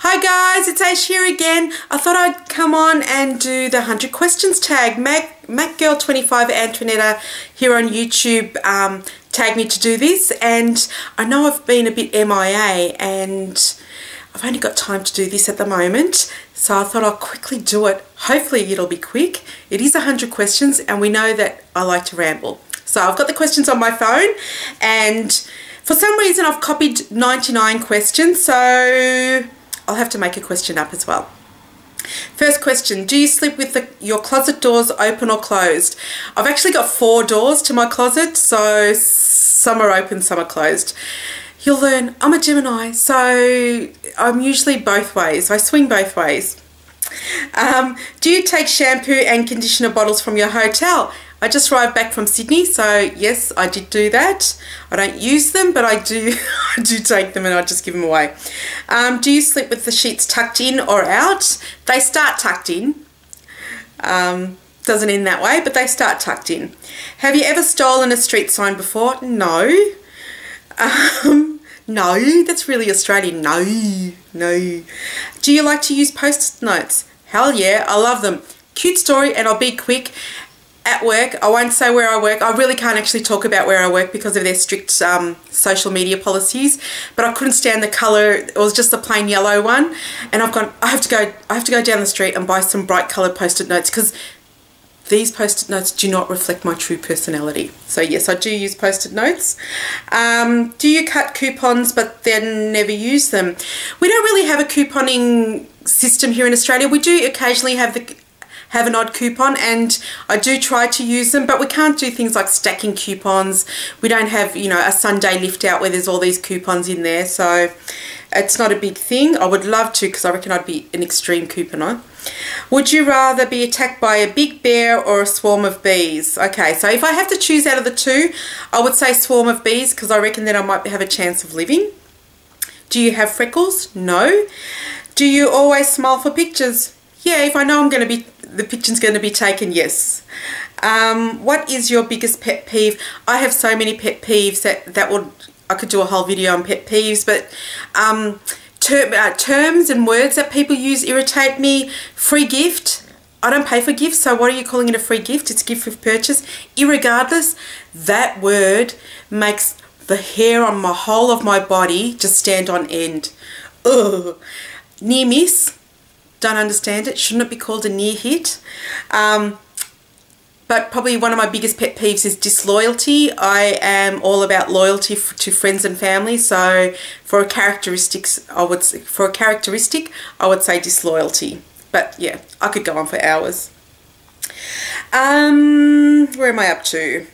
Hi guys, it's Ayshxo here again. I thought I'd come on and do the 100 questions tag. MacGirl25 Antoinetta here on YouTube tagged me to do this, and I know I've been a bit MIA and I've only got time to do this at the moment, so I thought I'll quickly do it. Hopefully it'll be quick. It is 100 questions and we know that I like to ramble. So I've got the questions on my phone, and for some reason I've copied 99 questions, so I'll have to make a question up as well. First question, do you sleep with your closet doors open or closed? I've actually got 4 doors to my closet, so some are open, some are closed. You'll learn, I'm a Gemini, so I'm usually both ways. I swing both ways. Do you take shampoo and conditioner bottles from your hotel? I just arrived back from Sydney, so yes, I did do that. I don't use them, but I do I do take them and I just give them away. Do you sleep with the sheets tucked in or out? They start tucked in. Doesn't end that way, but they start tucked in. Have you ever stolen a street sign before? No. No, that's really Australian. No. Do you like to use post-it notes? Hell yeah, I love them. Cute story, and I'll be quick. At work, I won't say where I work. I really can't actually talk about where I work because of their strict social media policies, but I couldn't stand the colour. It was just a plain yellow one, and I've gone, I have to go down the street and buy some bright coloured post-it notes because these post-it notes do not reflect my true personality. So yes, I do use post-it notes. Do you cut coupons but then never use them? We don't really have a couponing system here in Australia. We do occasionally have an odd coupon, and I do try to use them, but we can't do things like stacking coupons. We don't have, you know, a Sunday lift out where there's all these coupons in there, so it's not a big thing. I would love to, because I reckon I'd be an extreme couponer. Would you rather be attacked by a big bear or a swarm of bees? Okay, so if I have to choose out of the two, I would say swarm of bees, because I reckon then I might have a chance of living. Do you have freckles? No. Do you always smile for pictures? Yeah, if I know the picture's going to be taken, yes. What is your biggest pet peeve? I have so many pet peeves I could do a whole video on pet peeves, but terms and words that people use irritate me. Free gift. I don't pay for gifts, so what are you calling it a free gift? It's a gift with purchase. Irregardless, that word makes the hair on my whole of my body just stand on end. Ugh. Near miss. Don't understand it. Shouldn't it be called a near hit? But probably one of my biggest pet peeves is disloyalty. I am all about loyalty to friends and family. So for a characteristic, I would say disloyalty. But yeah, I could go on for hours. Where am I up to?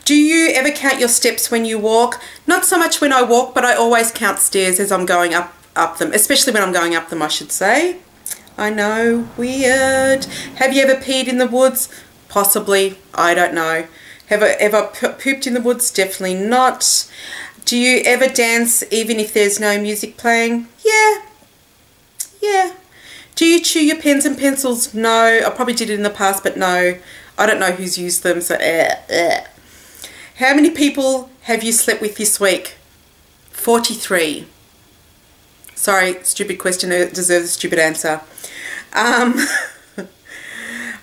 Do you ever count your steps when you walk? Not so much when I walk, but I always count stairs as I'm going up them, especially when I'm going up them, I should say. I know, weird. Have you ever peed in the woods? Possibly, I don't know. Have I ever pooped in the woods? Definitely not. Do you ever dance even if there's no music playing? Yeah. Do you chew your pens and pencils? No, I probably did it in the past, but no. I don't know who's used them, so How many people have you slept with this week? 43. Sorry, stupid question, deserves a stupid answer.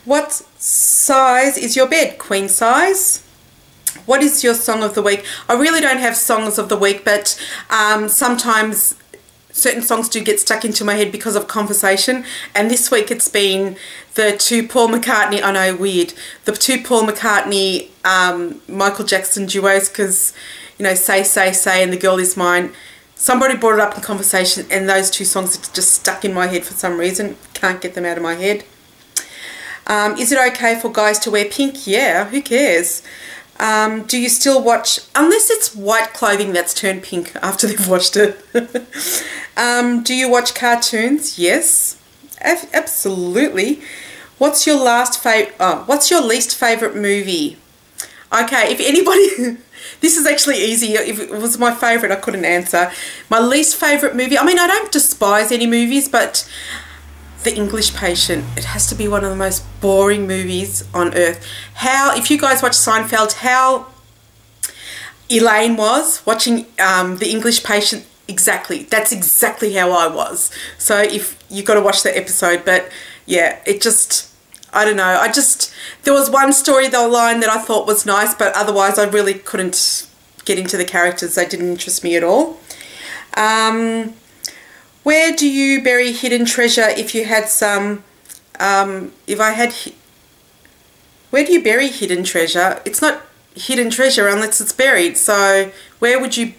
What size is your bed? Queen size. What is your song of the week? I really don't have songs of the week, but sometimes certain songs do get stuck into my head because of conversation, and this week it's been the 2 Paul McCartney, I know, weird, the 2 Paul McCartney Michael Jackson duos, because, you know, Say, and The Girl Is Mine. Somebody brought it up in conversation, and those 2 songs are just stuck in my head for some reason. Can't get them out of my head. Is it okay for guys to wear pink? Yeah, who cares? Do you still watch, unless it's white clothing that's turned pink after they've watched it. Do you watch cartoons? Yes, absolutely. What's your least favourite movie? Okay, if anybody... This is actually easy. If it was my favourite, I couldn't answer. My least favourite movie, I mean, I don't despise any movies, but The English Patient, it has to be one of the most boring movies on earth. If you guys watch Seinfeld, how Elaine was watching The English Patient exactly. That's exactly how I was. So if you got to watch that episode, but yeah, it just, I don't know. There was one storyline that I thought was nice, but otherwise I really couldn't get into the characters. They didn't interest me at all. Where do you bury hidden treasure if you had some? Where do you bury hidden treasure? It's not hidden treasure unless it's buried. So where would you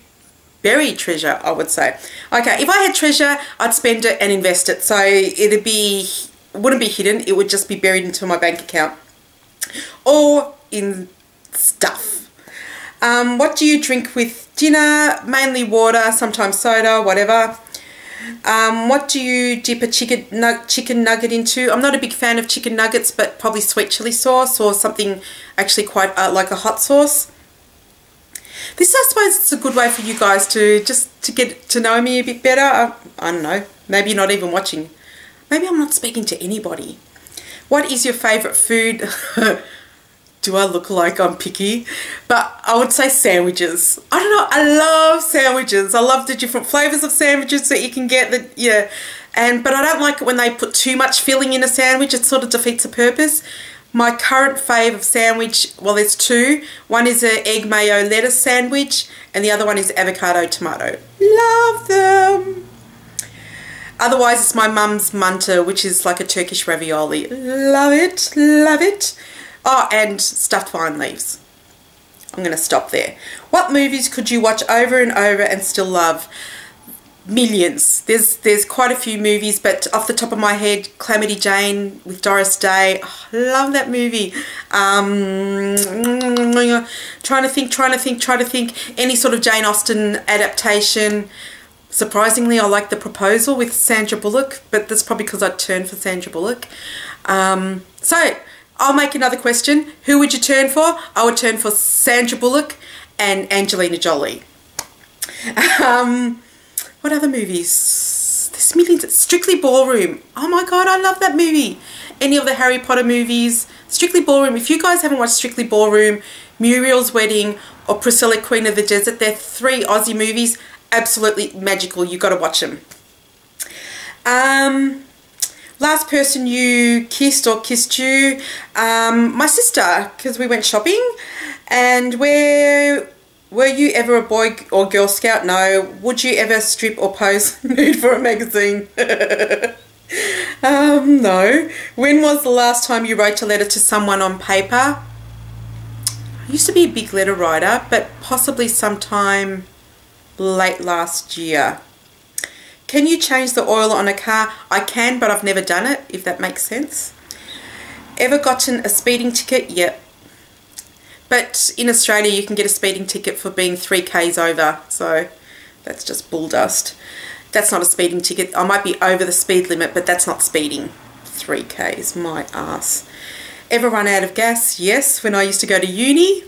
bury treasure, I would say? Okay, if I had treasure, I'd spend it and invest it. So it wouldn't be hidden. It would just be buried into my bank account or in stuff. What do you drink with dinner? Mainly water, sometimes soda, whatever. What do you dip a chicken nugget into? I'm not a big fan of chicken nuggets, but probably sweet chili sauce or something actually quite like a hot sauce. This, I suppose, it's a good way for you guys to get to know me a bit better. I don't know. Maybe you're not even watching. Maybe I'm not speaking to anybody. What is your favourite food? Do I look like I'm picky? But I would say sandwiches. I don't know. I love sandwiches. I love the different flavours of sandwiches that you can get. But I don't like it when they put too much filling in a sandwich. It sort of defeats the purpose. My current fave of sandwich, well, there's two. One is an egg mayo lettuce sandwich, and the other one is avocado tomato. Love them. Otherwise, it's my mum's manta, which is like a Turkish ravioli. Love it. Love it. Oh, and stuffed vine leaves. I'm going to stop there. What movies could you watch over and over and still love? Millions. There's quite a few movies, but off the top of my head, Calamity Jane with Doris Day. Oh, I love that movie. Trying to think. Any sort of Jane Austen adaptation. Surprisingly, I like The Proposal with Sandra Bullock, but that's probably because I'd turn for Sandra Bullock. So I'll make another question. Who would you turn for? I would turn for Sandra Bullock and Angelina Jolie. What other movies? There's millions. Strictly Ballroom. Oh my God, I love that movie. Any of the Harry Potter movies. Strictly Ballroom. If you guys haven't watched Strictly Ballroom, Muriel's Wedding, or Priscilla, Queen of the Desert, they're 3 Aussie movies. Absolutely magical. You got to watch them. Last person you kissed or kissed you? My sister, because we went shopping. And were you ever a boy or girl scout? No. Would you ever strip or pose nude for a magazine? No. When was the last time you wrote a letter to someone on paper? I used to be a big letter writer, but possibly sometime late last year. Can you change the oil on a car? I can, but I've never done it, if that makes sense. Ever gotten a speeding ticket? Yep. But in Australia, you can get a speeding ticket for being 3 k's over. So that's just bull dust. That's not a speeding ticket. I might be over the speed limit, but that's not speeding. 3 k's, my ass. Ever run out of gas? Yes, when I used to go to uni.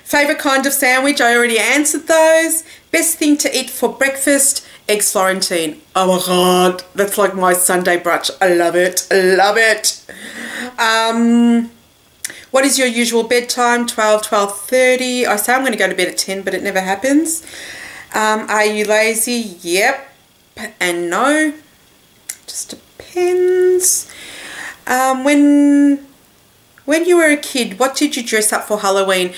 Favourite kind of sandwich? I already answered those. Best thing to eat for breakfast? Eggs Florentine. Oh my God, that's like my Sunday brunch. I love it. I love it. What is your usual bedtime? 12, 12:30. I say I'm going to go to bed at 10, but it never happens. Are you lazy? Yep. And no. Just depends. When you were a kid, what did you dress up for Halloween?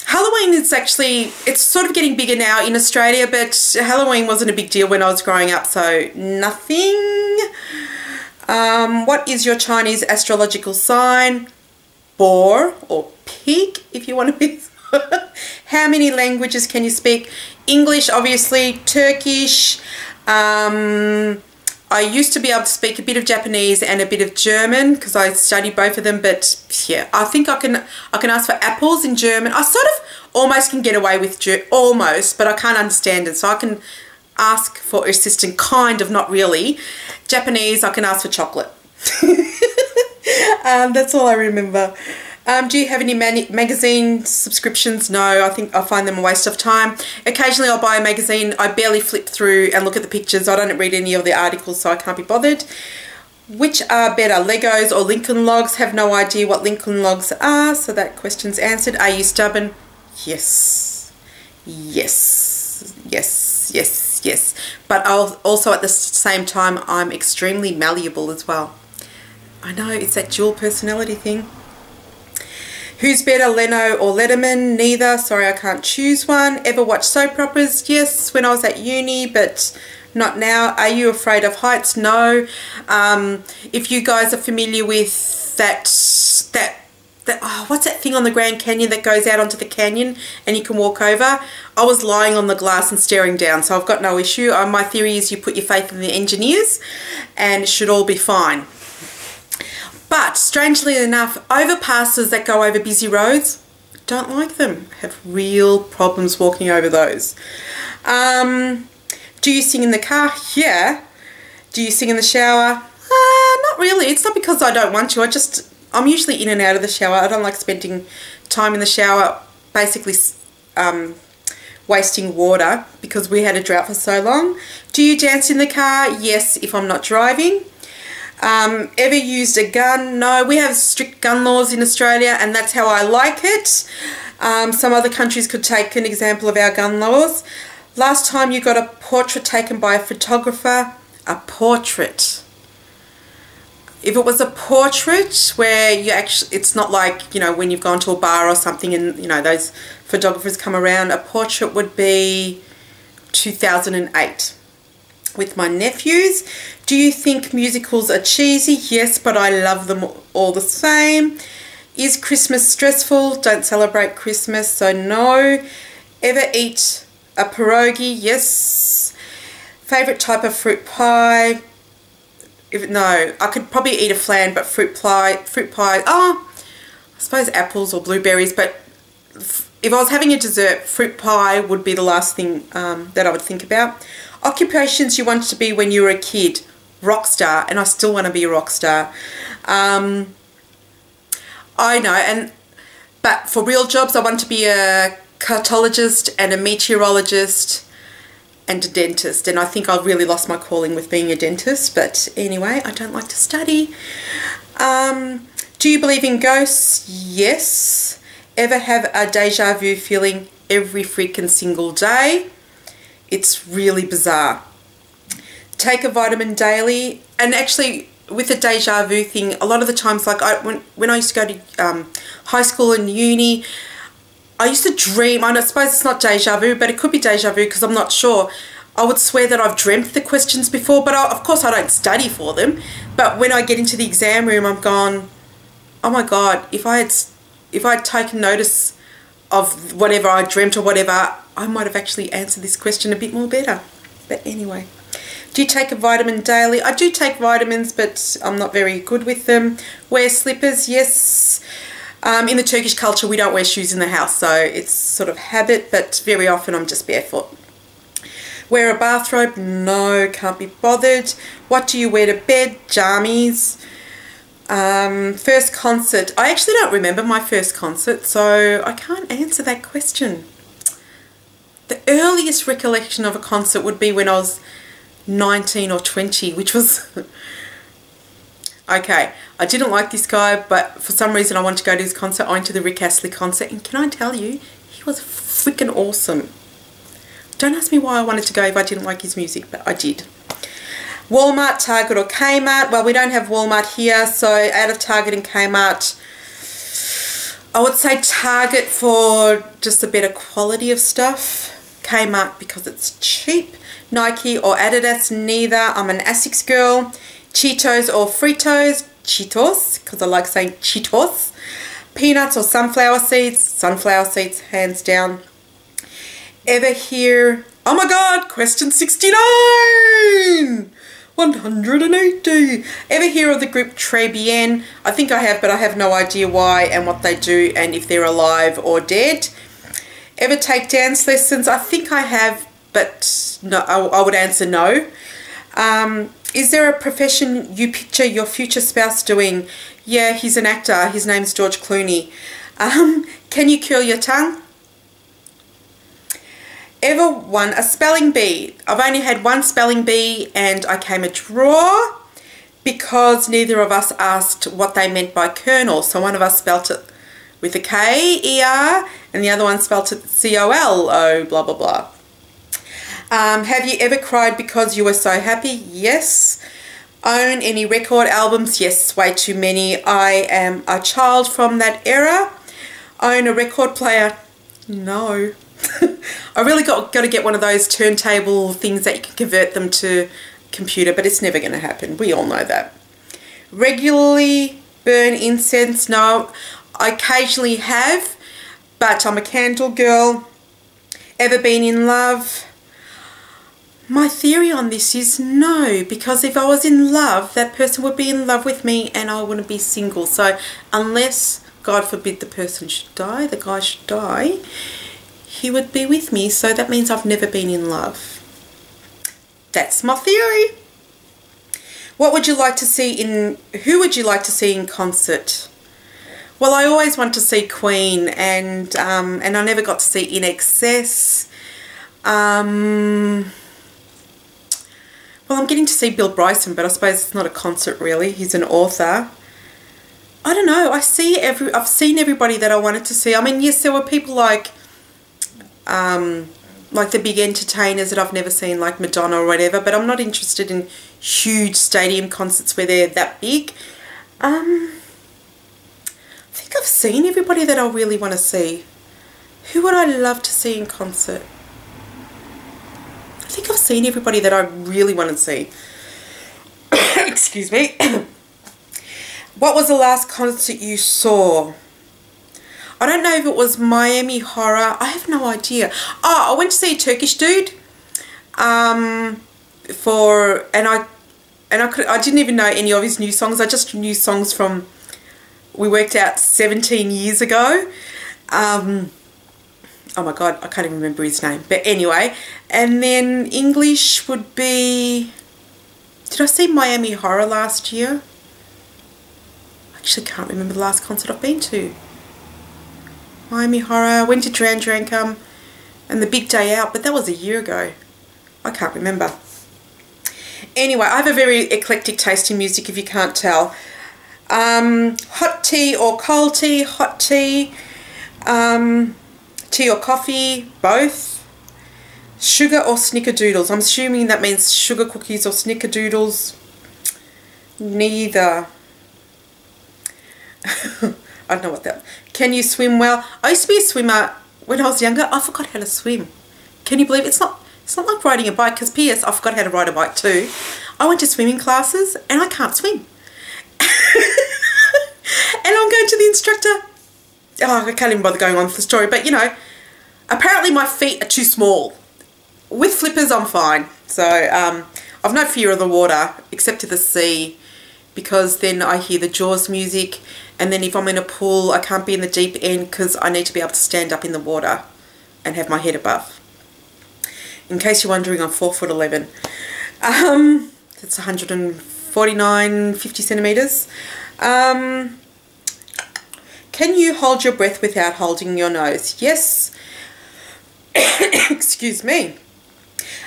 Halloween is actually, it's sort of getting bigger now in Australia, but Halloween wasn't a big deal when I was growing up, so nothing. What is your Chinese astrological sign? Boar or pig, if you want to be. How many languages can you speak? English, obviously, Turkish. I used to be able to speak a bit of Japanese and a bit of German because I studied both of them, but yeah, I think I can ask for apples in German. I sort of almost can get away with almost, but I can't understand it, so I can ask for assistance, kind of, not really. Japanese, I can ask for chocolate. That's all I remember. Do you have any magazine subscriptions? No, I think I find them a waste of time. Occasionally I'll buy a magazine. I barely flip through and look at the pictures. I don't read any of the articles, so I can't be bothered. Which are better, Legos or Lincoln Logs? Have no idea what Lincoln Logs are, so that question's answered. Are you stubborn? Yes. Yes. Yes, yes, yes. But I'll also at the same time, I'm extremely malleable as well. I know, it's that dual personality thing. Who's better, Leno or Letterman? Neither. Sorry, I can't choose one. Ever watch soap operas? Yes, when I was at uni, but not now. Are you afraid of heights? No. If you guys are familiar with what's that thing on the Grand Canyon that goes out onto the canyon and you can walk over? I was lying on the glass and staring down, so I've got no issue. My theory is you put your faith in the engineers and it should all be fine. But strangely enough, overpasses that go over busy roads, don't like them. Have real problems walking over those. Do you sing in the car? Yeah. Do you sing in the shower? Not really. It's not because I don't want to. I'm usually in and out of the shower. I don't like spending time in the shower, basically wasting water because we had a drought for so long. Do you dance in the car? Yes, if I'm not driving. Ever used a gun? No, we have strict gun laws in Australia and that's how I like it. Some other countries could take an example of our gun laws. Last time you got a portrait taken by a photographer? A portrait. If it was a portrait where you actually, it's not like, you know, when you've gone to a bar or something and, you know, those photographers come around, a portrait would be 2008. With my nephews. Do you think musicals are cheesy? Yes, but I love them all the same. Is Christmas stressful? Don't celebrate Christmas, so no. Ever eat a pierogi? Yes. Favorite type of fruit pie? No, I could probably eat a flan, but fruit pie, I suppose apples or blueberries, but if I was having a dessert, fruit pie would be the last thing that I would think about. Occupations you wanted to be when you were a kid? Rock star, and I still want to be a rock star. I know, but for real jobs, I want to be a cartologist and a meteorologist and a dentist, and I think I've really lost my calling with being a dentist, but anyway, I don't like to study. Do you believe in ghosts? Yes. Ever have a deja vu feeling every freaking single day? It's really bizarre. Take a vitamin daily. And actually, with the deja vu thing, a lot of the times, like when I used to go to high school and uni, I used to dream, I suppose it's not deja vu, but it could be deja vu because I'm not sure. I would swear that I've dreamt the questions before, but of course I don't study for them. But when I get into the exam room, I'm gone, oh my God, if I had taken notice of whatever I dreamt or whatever, I might have actually answered this question a bit more better. But anyway, do you take a vitamin daily? I do take vitamins, but I'm not very good with them. Wear slippers? Yes. In the Turkish culture, we don't wear shoes in the house, so it's sort of habit, but very often I'm just barefoot. Wear a bathrobe? No, can't be bothered. What do you wear to bed? Jammies. First concert. I actually don't remember my first concert, so I can't answer that question. The earliest recollection of a concert would be when I was 19 or 20, which was... Okay, I didn't like this guy, but for some reason I wanted to go to his concert. I went to the Rick Astley concert, and can I tell you, he was freaking awesome. Don't ask me why I wanted to go if I didn't like his music, but I did. Walmart, Target or Kmart? Well, we don't have Walmart here, so out of Target and Kmart, I would say Target for just a better quality of stuff. Kmart because it's cheap. Nike or Adidas? Neither. I'm an Asics girl. Cheetos or Fritos? Cheetos, because I like saying Cheetos. Peanuts or sunflower seeds? Sunflower seeds, hands down. Ever hear... Oh my God, question 69! 180. Ever hear of the group Très Bien? I think I have, but I have no idea why and what they do and if they're alive or dead. Ever take dance lessons? I think I have, but no, I would answer no. Is there a profession you picture your future spouse doing? Yeah, he's an actor. His name's George Clooney. Can you curl your tongue? Ever won a spelling bee? I've only had one spelling bee and I came a draw because neither of us asked what they meant by colonel. So one of us spelt it with a K-E-R and the other one spelt it C-O-L-O, blah, blah, blah. Have you ever cried because you were so happy? Yes. Own any record albums? Yes, way too many. I am a child from that era. Own a record player? No. I really got to get one of those turntable things that you can convert them to computer, but it's never going to happen. We all know that. Regularly burn incense? No. I occasionally have, but I'm a candle girl. Ever been in love? My theory on this is no, because if I was in love, that person would be in love with me and I wouldn't be single. So unless, God forbid, the person should die, the guy should die, he would be with me. So that means I've never been in love. That's my theory. What would you like to see in, who would you like to see in concert? Well, I always want to see Queen, and I never got to see In Excess. Well, I'm getting to see Bill Bryson, but I suppose it's not a concert really. He's an author. I don't know. I've seen everybody that I wanted to see. I mean, yes, there were people like the big entertainers that I've never seen, like Madonna or whatever, but I'm not interested in huge stadium concerts where they're that big. I think I've seen everybody that I really want to see. Who would I love to see in concert? I think I've seen everybody that I really want to see. Excuse me. What was the last concert you saw? I don't know if it was Miami Horror. I have no idea. Oh, I went to see a Turkish dude. I didn't even know any of his new songs. I just knew songs from, we worked out 17 years ago. Oh my God, I can't even remember his name. But anyway, and then English would be, did I see Miami Horror last year? I actually can't remember the last concert I've been to. Miami Horror, went to Duran Duran Come, and The Big Day Out, but that was a year ago. I can't remember. Anyway, I have a very eclectic taste in music, if you can't tell. Hot tea or cold tea? Hot tea. Tea or coffee? Both. Sugar or snickerdoodles? I'm assuming that means sugar cookies or snickerdoodles. Neither. I don't know what that... Can you swim well? I used to be a swimmer when I was younger. I forgot how to swim. Can you believe it? It's not like riding a bike, because P.S. I forgot how to ride a bike too. I went to swimming classes and I can't swim. And I'm going to the instructor. Oh, I can't even bother going on with the story, but you know, apparently my feet are too small. With flippers, I'm fine. So I've no fear of the water, except to the sea, because then I hear the Jaws music, and then if I'm in a pool, I can't be in the deep end because I need to be able to stand up in the water and have my head above. In case you're wondering, I'm 4'11". That's 149, 50 centimeters. Can you hold your breath without holding your nose? Yes. Excuse me.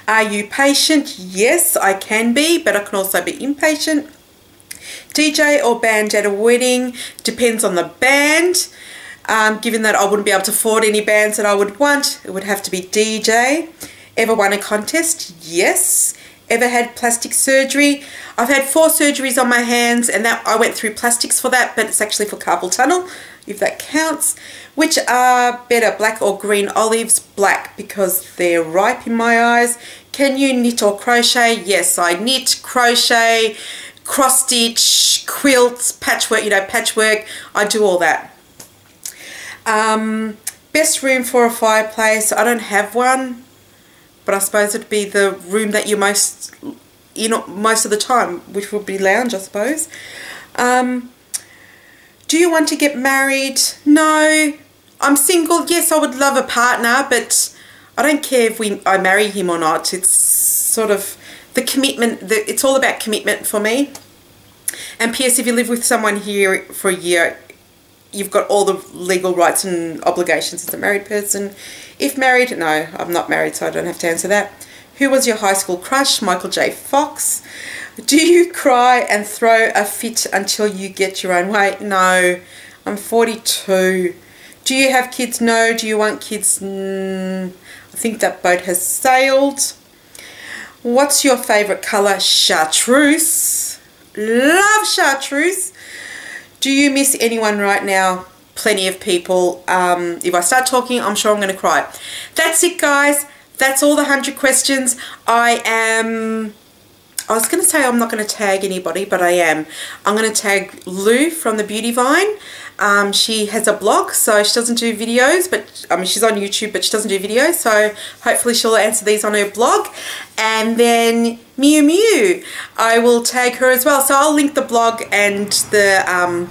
Are you patient? Yes, I can be, but I can also be impatient. DJ or band at a wedding? Depends on the band. Given that I wouldn't be able to afford any bands that I would want, it would have to be DJ. Ever won a contest? Yes. Ever had plastic surgery? I've had 4 surgeries on my hands, and that I went through plastics for that, but it's actually for carpal tunnel, if that counts. Which are better, black or green olives? Black, because they're ripe in my eyes. Can you knit or crochet? Yes, I knit, crochet, cross stitch, quilts, patchwork, you know, patchwork. I do all that. Best room for a fireplace? I don't have one, but I suppose it'd be the room that you're most of the time, which would be lounge, I suppose. Do you want to get married? No. I'm single. Yes, I would love a partner, but I don't care if I marry him or not. It's sort of the commitment. It's all about commitment for me. And P.S. if you live with someone here for a year, you've got all the legal rights and obligations as a married person. If married, no, I'm not married, so I don't have to answer that. Who was your high school crush? Michael J. Fox. Do you cry and throw a fit until you get your own way? No, I'm 42. Do you have kids? No. Do you want kids? I think that boat has sailed. What's your favourite colour? Chartreuse. Love chartreuse. Do you miss anyone right now? Plenty of people. If I start talking, I'm sure I'm going to cry. That's it, guys. That's all the 100 questions. I was going to say I'm not going to tag anybody, but I am. I'm going to tag Lou from the Beauty Vine. She has a blog, so she doesn't do videos, but I mean, she's on YouTube, but she doesn't do videos, so hopefully she'll answer these on her blog. And then Mew Mew, I will tag her as well. So I'll link the blog and the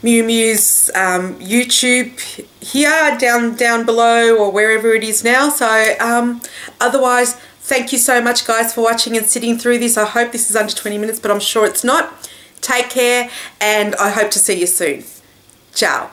Mew Mew's YouTube here, down below, or wherever it is now. So otherwise, thank you so much, guys, for watching and sitting through this. I hope this is under 20 minutes, but I'm sure it's not. Take care, and I hope to see you soon. Ciao.